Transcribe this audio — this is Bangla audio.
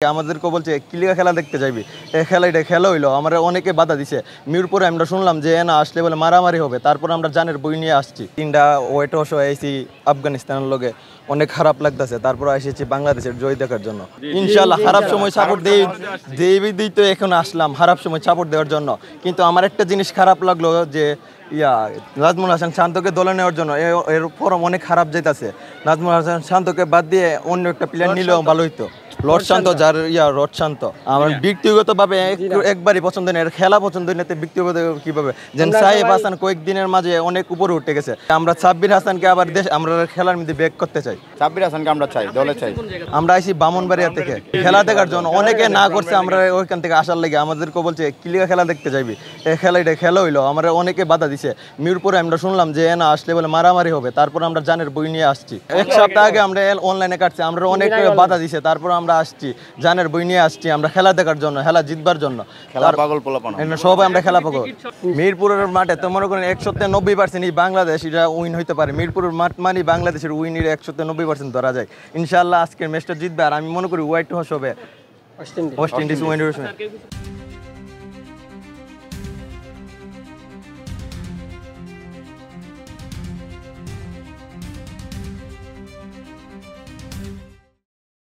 আমাদেরকে বলছে কিলিগা খেলা দেখতে যাইবি, এই খেলা খেলা হইলো। আমরা অনেকে বাধা দিছে। মিরপুরে আমরা শুনলাম যে না আসলে বলে মারামারি হবে, তারপর আমরা জানের বই নিয়ে আসছি। তিনটা ওয়েট অস আইসি আফগানিস্তানের লগে, অনেক খারাপ লাগতেছে। তারপর এসেছি বাংলাদেশের জয় দেখার জন্য। ইনশাল্লাহ খারাপ সময় সাপোর্ট দিই তো এখন আসলাম খারাপ সময় সাপোর্ট দেওয়ার জন্য। কিন্তু আমার একটা জিনিস খারাপ লাগলো যে নাজমুল হাসান শান্তকে দলে নেওয়ার জন্য এর ফরম অনেক খারাপ যাইতেছে। নাজমুল হাসান শান্তকে বাদ দিয়ে অন্য একটা প্লেয়ার নিলেও ভালো হইতো। লর্ড শান্ত, যার রড শান্ত আমার ব্যক্তিগতভাবে একবারই পছন্দ নেই, খেলা পছন্দ নেই, ব্যক্তিগত কিভাবে যেন সাহেব হাসান কয়েকদিনের মাঝে অনেক উপরে উঠে গেছে। আমরা সাব্বির হাসানকে আবার আমরা খেলার মধ্যে ব্যাক করতে চাই। সাব্বির হাসানকে আমরা চাই, দলে চাই। আমরা আইছি ব্রাহ্মণবাড়িয়া থেকে খেলা দেখার জন্য। অনেকে না করছে, আমরা ওইখান থেকে আসার লাগে আমাদেরকে বলছে কিলিগা খেলা দেখতে যাইবি, এই খেলা হইলো। আমরা অনেকে বাধা দিছে। মিরপুরে আমরা শুনলাম যে না আসলে বলে মারামারি হবে, তারপর আমরা জানের বই নিয়ে আসছি। এক সপ্তাহ আগে আমরা অনলাইনে কাটছি, আমরা অনেক বাধা দিছে, তারপর আমরা আসছি জানের বই নিয়ে আসছি। আমরা খেলা দেখার জন্য, খেলা জিতবার জন্য। সবাই আমরা খেলা পাগল। মিরপুরের মাঠে তো মনে করেন 190% বাংলাদেশ এটা উইন হইতে পারে। মিরপুরের মাঠ মানে বাংলাদেশের উইনের 190% ধরা যায়। ইনশাআল্লাহ আজকের ম্যাচটা জিতবে। আর আমি মনে করি হোয়াইট হাউস হবে, ওয়েস্ট ইন্ডিজ উইন।